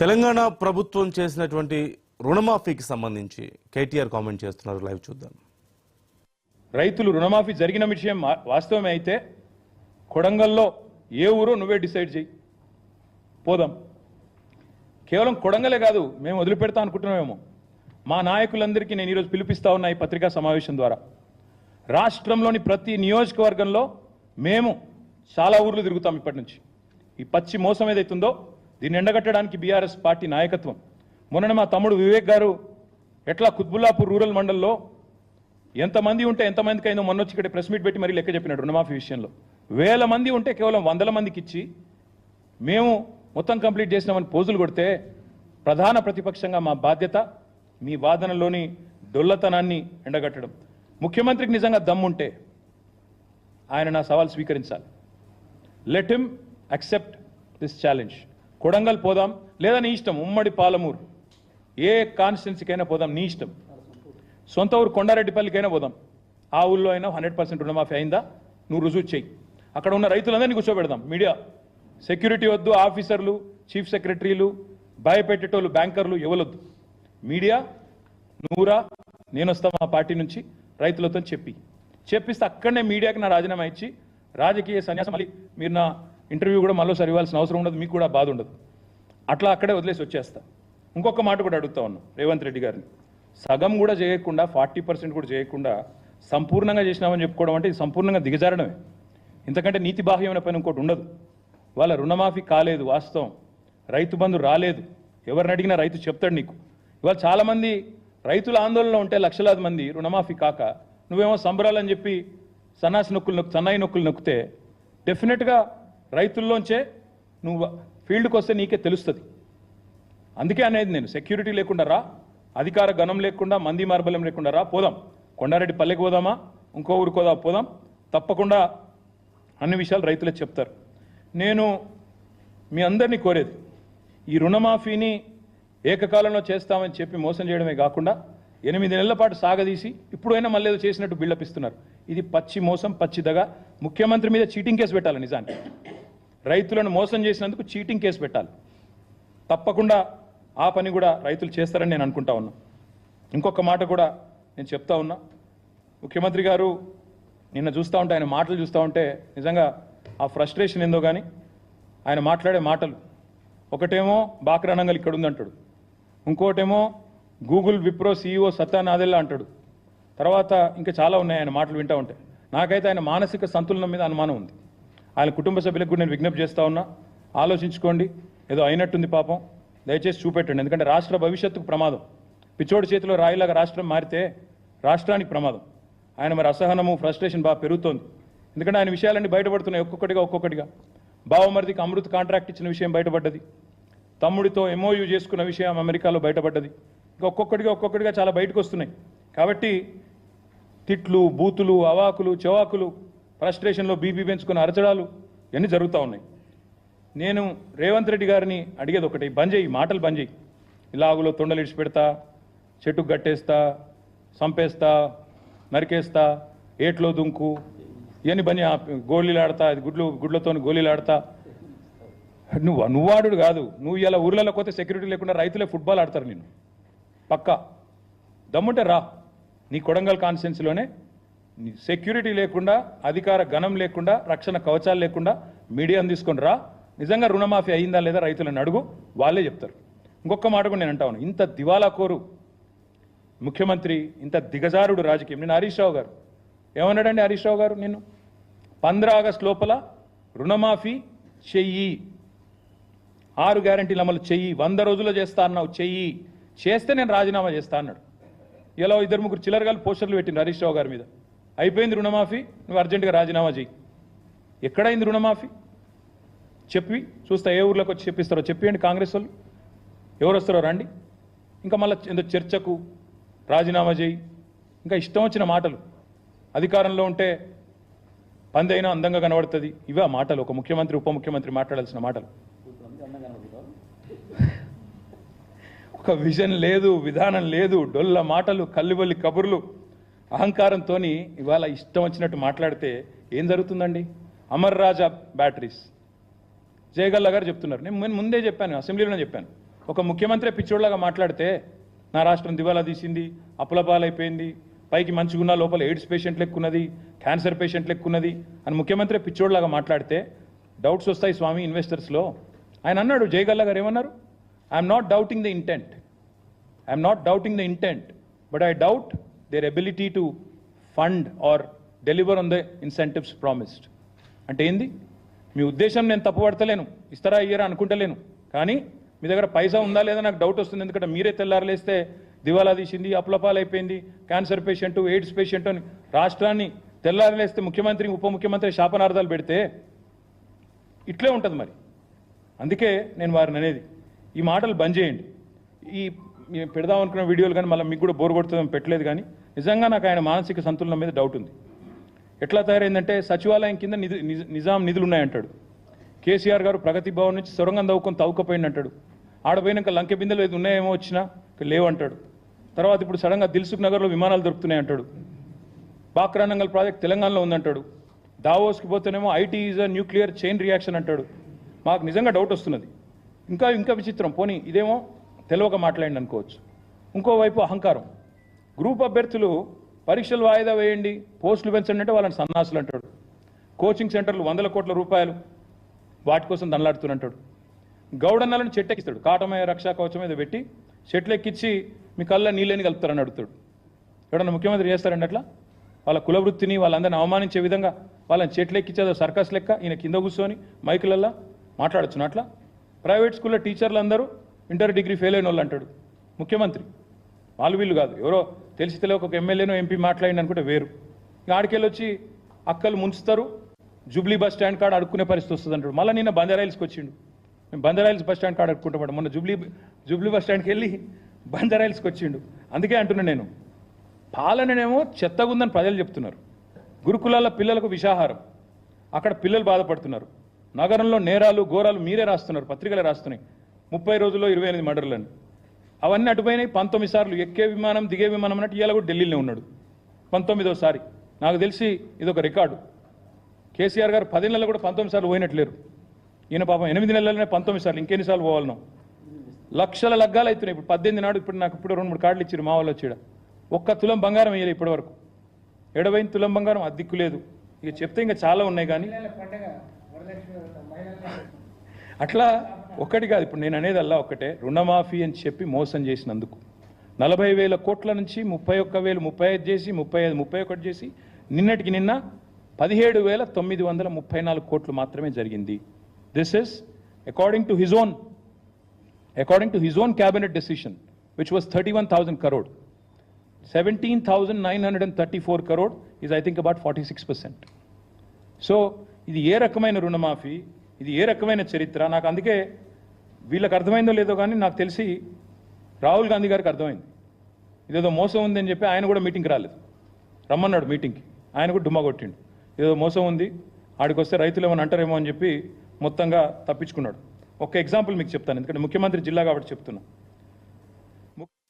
తెలంగాణ ప్రభుత్వం చేసినటువంటి రుణమాఫీకి సంబంధించి కేటీఆర్ కామెంట్ చేస్తున్నారు. లైవ్ చూద్దాం. రైతులు రుణమాఫీ జరిగిన విషయం వాస్తవమే అయితే కొడంగల్లో ఏ ఊరో నువ్వే డిసైడ్ చేయి, పోదాం. కేవలం కొడంగలే కాదు, మేము వదిలిపెడతా అనుకుంటున్నామేమో. మా నాయకులందరికీ నేను ఈరోజు పిలిపిస్తా ఉన్నా ఈ పత్రికా సమావేశం ద్వారా. రాష్ట్రంలోని ప్రతి నియోజకవర్గంలో మేము చాలా ఊర్లు తిరుగుతాం ఇప్పటి నుంచి. ఈ పచ్చి మోసం ఏదైతుందో దీన్ని ఎండగట్టడానికి బీఆర్ఎస్ పార్టీ నాయకత్వం. మొన్న మా తమ్ముడు వివేక్ గారు ఎట్లా కుత్బుల్లాపూర్ రూరల్ మండల్లో ఎంతమంది ఉంటే ఎంతమందికి అయిందో మొన్న వచ్చి ఇక్కడ ప్రెస్ మీట్ పెట్టి మరీ లెక్క చెప్పినాడు. రుణమాఫీ విషయంలో 1000 మంది ఉంటే కేవలం 100 మందికి ఇచ్చి మేము మొత్తం కంప్లీట్ చేసినామని పోజులు కొడితే ప్రధాన ప్రతిపక్షంగా మా బాధ్యత మీ వాదనలోని డొల్లతనాన్ని ఎండగట్టడం. ముఖ్యమంత్రికి నిజంగా దమ్ముంటే ఆయన నా సవాల్ స్వీకరించాలి. Let him accept this challenge. Kodangal పోదాం, లేదా నీ ఇష్టం ఉమ్మడి పాలమూరు ఏ కాన్స్టిట్యున్సీకైనా పోదాం, నీ ఇష్టం. సొంత ఊరు కొండారెడ్డిపల్లికైనా పోదాం. ఆ ఊళ్ళో అయినా 100% రుణమాఫీ అయిందా నువ్వు రుజువు చేయి. అక్కడ ఉన్న రైతులందరినీ కూర్చోబెడదాం. మీడియా సెక్యూరిటీ వద్దు, ఆఫీసర్లు, చీఫ్ సెక్రటరీలు, భయపెట్టేటోళ్ళు, బ్యాంకర్లు ఎవరొద్దు. మీడియా నువ్వురా, నేను వస్తా మా పార్టీ నుంచి రైతులతో చెప్పిస్తే అక్కడనే మీడియాకి నా రాజీనామా ఇచ్చి రాజకీయ సన్యాసం. మళ్ళీ మీరు నా ఇంటర్వ్యూ కూడా మళ్ళీసారి ఇవ్వాల్సిన అవసరం ఉండదు, మీకు కూడా బాధ ఉండదు. అట్లా అక్కడే వదిలేసి వచ్చేస్తా. ఇంకొక మాట కూడా అడుగుతా ఉన్నాం రేవంత్ రెడ్డి గారిని. సగం కూడా చేయకుండా 40% కూడా చేయకుండా సంపూర్ణంగా చేసినామని చెప్పుకోవడం అంటే ఇది సంపూర్ణంగా దిగజారడమే. ఇంతకంటే నీతి బాహ్యమైన పని ఇంకోటి ఉండదు. వాళ్ళ రుణమాఫీ కాలేదు, వాస్తవం. రైతు బంధు రాలేదు. ఎవరిని అడిగినా రైతు చెప్తాడు నీకు. ఇవాళ చాలామంది రైతుల ఆందోళనలో ఉంటే లక్షలాది మంది రుణమాఫీ కాక నువ్వేమో సంబరాలని చెప్పి సన్నాయి నొక్కులు నొక్కితే డెఫినెట్గా రైతుల్లోంచే నువ్వు ఫీల్డ్కి వస్తే నీకే తెలుస్తుంది. అందుకే అనేది నేను, సెక్యూరిటీ లేకుండా రా, అధికార గణం లేకుండా, మంది మార్బలం లేకుండా రా, పోదాం. కొండారెడ్డి పల్లెకి పోదామా, ఇంకో ఊరికి పోదాం. తప్పకుండా అన్ని విషయాలు రైతులే చెప్తారు. నేను మీ అందరినీ కోరేది, ఈ రుణమాఫీని ఏకకాలంలో చేస్తామని చెప్పి మోసం చేయడమే కాకుండా 8 నెలల పాటు సాగదీసి ఇప్పుడైనా మళ్ళీ ఏదో చేసినట్టు బిల్డప్ ఇస్తున్నారు. ఇది పచ్చి మోసం, పచ్చిదగా. ముఖ్యమంత్రి మీద చీటింగ్ కేసు పెట్టాలి. నిజానికి రైతులను మోసం చేసినందుకు చీటింగ్ కేసు పెట్టాలి. తప్పకుండా ఆ పని కూడా రైతులు చేస్తారని నేను అనుకుంటా ఉన్నా. ఇంకొక మాట కూడా నేను చెప్తా ఉన్నా. ముఖ్యమంత్రి గారు నిన్న చూస్తూ ఉంటే, ఆయన మాటలు చూస్తూ ఉంటే నిజంగా ఆ ఫ్రస్ట్రేషన్ ఏందో కానీ ఆయన మాట్లాడే మాటలు, ఒకటేమో బాక్రానంగల్ ఇక్కడ ఉందంటాడు, ఇంకోటేమో గూగుల్ విప్రో CEO సత్యా నాదెల్లా అంటాడు. తర్వాత ఇంకా చాలా ఉన్నాయి ఆయన మాటలు వింటూ ఉంటే. నాకైతే ఆయన మానసిక సంతులనం మీద అనుమానం ఉంది. ఆయన కుటుంబ సభ్యులకు కూడా నేను విజ్ఞప్తి చేస్తూ ఉన్నా, ఆలోచించుకోండి. ఏదో అయినట్టుంది పాపం, దయచేసి చూపెట్టండి. ఎందుకంటే రాష్ట్ర భవిష్యత్తుకు ప్రమాదం. పిచ్చోడి చేతిలో రాయిలాగా రాష్ట్రం మారితే రాష్ట్రానికి ప్రమాదం. ఆయన మరి అసహనము, ఫ్రస్ట్రేషన్ బాగా పెరుగుతోంది. ఎందుకంటే ఆయన విషయాలన్నీ బయటపడుతున్నాయి ఒక్కొక్కటిగా. బావమరిదికి అమృత్ కాంట్రాక్ట్ ఇచ్చిన విషయం బయటపడ్డది. తమ్ముడితో MOU చేసుకున్న విషయం అమెరికాలో బయటపడ్డది. ఇంకా ఒక్కొక్కటిగా చాలా బయటకు వస్తున్నాయి. కాబట్టి తిట్లు, బూతులు, అవాకులు, చెవాకులు, ఫ్రస్ట్రేషన్లో బీపీ పెంచుకున్న అరచడాలు ఇవన్నీ జరుగుతూ ఉన్నాయి. నేను రేవంత్ రెడ్డి గారిని అడిగేది ఒకటి, బంద్ చేయి, మాటలు బంద్ చేయి. ఇలాగులో తొండలు ఇడిచి పెడతా, చెట్టుకు గట్టేస్తా, సంపేస్తా, నరికేస్తా, ఏట్లో దుంకు, ఇవన్నీ బంద్. గోళీలు ఆడతా, అది గుడ్లతో గోళీలు ఆడతా. నువ్వు ఆడు కాదు, నువ్వు ఇలా ఊర్లలో పోతే సెక్యూరిటీ లేకుండా రైతులే ఫుట్బాల్ ఆడతారు. నేను పక్కా దమ్ముంటే రా, నీ కొడంగల్ కాన్స్టిట్యున్సీలోనే సెక్యూరిటీ లేకుండా, అధికార గణం లేకుండా, రక్షణ కవచాలు లేకుండా మీడియాను తీసుకొని రా. నిజంగా రుణమాఫీ అయిందా లేదా రైతులను అడుగు, వాళ్ళే చెప్తారు. ఇంకొక మాట కూడా నేను అంటా ఉన్నాను, ఇంత దివాలా కోరు ముఖ్యమంత్రి, ఇంత దిగజారుడు రాజకీయం. నేను హరీష్ రావు గారు ఏమన్నాడండి? హరీష్ రావు గారు నిన్ను 15 ఆగస్టు లోపల రుణమాఫీ చెయ్యి, 6 గ్యారంటీలు అమలు చెయ్యి, 100 రోజుల్లో చేస్తా అన్నావు, చెయ్యి, చేస్తే నేను రాజీనామా చేస్తా అన్నాడు. ఇలా 2-3 చిల్లరగాలు పోస్టర్లు పెట్టింది హరీష్ రావు గారి మీద. అయిపోయింది రుణమాఫీ, నువ్వు అర్జెంటుగా రాజీనామా చేయి. ఎక్కడైంది రుణమాఫీ? చెప్పి చూస్తా, ఏ ఊర్లోకి వచ్చి చెప్పిస్తారో చెప్పండి. కాంగ్రెస్ వాళ్ళు ఎవరు వస్తారో రండి. ఇంకా మళ్ళీ ఏదో చర్చకు రాజీనామా చేయి, ఇంకా ఇష్టం వచ్చిన మాటలు. అధికారంలో ఉంటే పంది అయినా అందంగా కనబడుతుంది. ఇవే ఆ మాటలు ఒక ముఖ్యమంత్రి, ఉప ముఖ్యమంత్రి మాట్లాడాల్సిన మాటలు. ఒక విజన్ లేదు, విధానం లేదు, డొల్ల మాటలు, కల్లిబొల్లి కబుర్లు, అహంకారంతో ఇవాళ ఇష్టం వచ్చినట్టు మాట్లాడితే ఏం జరుగుతుందండి? అమర్ రాజా బ్యాటరీస్ జయగల్లా గారు చెప్తున్నారు. నేను ముందే చెప్పాను, అసెంబ్లీలోనే చెప్పాను, ఒక ముఖ్యమంత్రి పిచ్చోళ్ళగా మాట్లాడితే నా రాష్ట్రం దివాలా తీసింది, అప్పుల పాలైపోయింది, పైకి మంచిగున్న లోపల ఎయిడ్స్ పేషెంట్లు ఎక్కున్నది, క్యాన్సర్ పేషెంట్లు ఎక్కున్నది అని ముఖ్యమంత్రి పిచ్చోళ్ళగా మాట్లాడితే డౌట్స్ వస్తాయి స్వామి ఇన్వెస్టర్స్లో. ఆయన అన్నాడు, జయగల్లా గారు ఏమన్నారు, I'm not doubting the intent, I'm not doubting the intent, but I doubt there ability to fund or deliver on the incentives promised. అంటే ఏంది, మీ ఉద్దేశం నేను తప్పుపడతలేను, ఇస్తారా ఇయ్యరా అనుకుంటలేను, కానీ మీ దగ్గర పైసా ఉందా లేదా నాకు డౌట్ వస్తుంది. ఎందుకంటే మీరే తెల్లారలేస్తే దివాలా తీసింది, అప్లపాలైపోయింది, క్యాన్సర్ పేషెంట్, ఎయిడ్స్ పేషెంట్ అని రాష్ట్రాన్ని తెల్లారలేస్తే ముఖ్యమంత్రి ఉప ముఖ్యమంత్రి శాపనార్థాలు పెడితే ఇట్లే ఉంటుంది మరి. అందుకే నేను వారిని అనేది, ఈ మాటలు బంద్ చేయండి. ఈ పెడదాం అనుకున్న వీడియోలు కానీ మళ్ళీ మీకు కూడా బోర్ కొడుతుందని పెట్టలేదు, కానీ నిజంగా నాకు ఆయన మానసిక సంతులనం మీద డౌట్ ఉంది. ఎట్లా తయారైందంటే సచివాలయం కింద నిజాం నిధులు ఉన్నాయంటాడు. కేసీఆర్ గారు ప్రగతి భవన్ నుంచి సొరంగం తవ్వుకపోయింది అంటాడు. ఆడపోయినాక లంకె బిందెలు ఏది ఉన్నాయేమో వచ్చినా లేవంటాడు. తర్వాత ఇప్పుడు సడన్గా దిల్సుఖ్ నగర్లో విమానాలు దొరుకుతున్నాయి అంటాడు. బాక్రానంగల్ ప్రాజెక్ట్ తెలంగాణలో ఉందంటాడు. దావోస్కి పోతేనేమో IT is a nuclear chain reaction అంటాడు. మాకు నిజంగా డౌట్ వస్తున్నది. ఇంకా విచిత్రం, పోనీ ఇదేమో తెలియక మాట్లాడండి అనుకోవచ్చు. ఇంకోవైపు అహంకారం. గ్రూప్ అభ్యర్థులు పరీక్షలు వాయిదా వేయండి, పోస్టులు పెంచండి అంటే వాళ్ళని సన్నాసులు అంటాడు. కోచింగ్ సెంటర్లు 100 కోట్ల రూపాయలు వాటి కోసం దండలాడుతున్నట్టాడు. గౌడన్నలను చెట్టెక్కిస్తాడు, కాటమయ రక్షా కవచం మీద పెట్టి చెట్లెక్కించి మీ కళ్ళ నీళ్ళని కలుపుతారని అడుగుతాడు. ఎవడన్నా ముఖ్యమంత్రి చేస్తారండి అట్లా? వాళ్ళ కులవృత్తిని వాళ్ళందరిని అవమానించే విధంగా వాళ్ళని చెట్లెక్కించేదో సర్కస్ లెక్క ఈయన కింద కూర్చొని మైకులల్లా మాట్లాడచ్చు అట్లా. ప్రైవేట్ స్కూల్లో టీచర్లు అందరూ ఇంటర్ డిగ్రీ ఫెయిల్ అయిన వాళ్ళు అంటాడు ముఖ్యమంత్రి. వాళ్ళు వీళ్ళు కాదు, ఎవరో తెలిసి తెలియక ఒక ఎమ్మెల్యేనో ఎంపీ మాట్లాడింది అనుకుంటే వేరు. ఆడికెళ్ళి వచ్చి అక్కలు ముంచుతారు, జూబ్లీ బస్ స్టాండ్ కాడ అడుక్కునే పరిస్థితి వస్తుంది అంటాడు. మళ్ళీ నిన్న బంజారాయిల్స్కి వచ్చిండు, మేము బంజారాయిల్స్ బస్ స్టాండ్ కాడ అడుక్కుంటాం. మొన్న జూబ్లీ బస్ స్టాండ్కి వెళ్ళి బంజారాయిల్స్కి వచ్చిండు. అందుకే అంటున్నా నేను, పాలననేమో చెత్తగుందని ప్రజలు చెప్తున్నారు. గురుకులాల పిల్లలకు విషాహారం, అక్కడ పిల్లలు బాధపడుతున్నారు. నగరంలో నేరాలు ఘోరాలు మీరే రాస్తున్నారు, పత్రికలే రాస్తున్నాయి. 30 రోజుల్లో 28 మర్డర్లని. అవన్నీ అటుపోయినాయి. 19 సార్లు ఎక్కే విమానం దిగే విమానం అన్నట్టు ఇవాళ కూడా ఢిల్లీలో ఉన్నాడు 19వ సారి. నాకు తెలిసి ఇదొక రికార్డు. కేసీఆర్ గారు 10 నెలలు కూడా 19 సార్లు పోయినట్లేరు. ఈయన పాపం 8 నెలలనే 19 సార్లు, ఇంకెన్నిసార్లు పోవాలనో. లక్షల లగ్గాలు అవుతున్నాయి. ఇప్పుడు 18 నాడు ఇప్పుడు నాకు ఇప్పుడు 2-3 కార్డులు ఇచ్చారు మా వాళ్ళు వచ్చి. ఒక్క తులం బంగారం వేయలేదు ఇప్పటి వరకు. 70 తులం బంగారం అద్దెక్కు లేదు. ఇక చెప్తే ఇంకా చాలా ఉన్నాయి. కానీ అట్లా ఒక్కటి కాదు. ఇప్పుడు నేను అనేది అలా ఒక్కటే, రుణమాఫీ అని చెప్పి మోసం చేసినందుకు 40,000 కోట్ల నుంచి 31,000, 35 చేసి 35, 31 చేసి నిన్నటికి నిన్న 17,934 కోట్లు మాత్రమే జరిగింది. This is according to his own cabinet decision which was 31,000 crore. 17,934 crore is I think about 46%. So ఇది ఏ రకమైన రుణమాఫీ, ఇది ఏ రకమైన చరిత్ర? నాకు అందుకే వీళ్ళకి అర్థమైందో లేదో కానీ నాకు తెలిసి రాహుల్ గాంధీ గారికి అర్థమైంది. ఇదేదో మోసం ఉంది అని చెప్పి ఆయన కూడా మీటింగ్కి రాలేదు. రమ్మన్నాడు మీటింగ్కి, ఆయన కూడా డుమ్మా కొట్టిండు. ఏదో మోసం ఉంది, ఆడికి వస్తే రైతులు ఏమైనా అంటారేమో అని చెప్పి మొత్తంగా తప్పించుకున్నాడు. ఒక ఎగ్జాంపుల్ మీకు చెప్తాను, ఎందుకంటే ముఖ్యమంత్రి జిల్లా కాబట్టి చెప్తున్నా.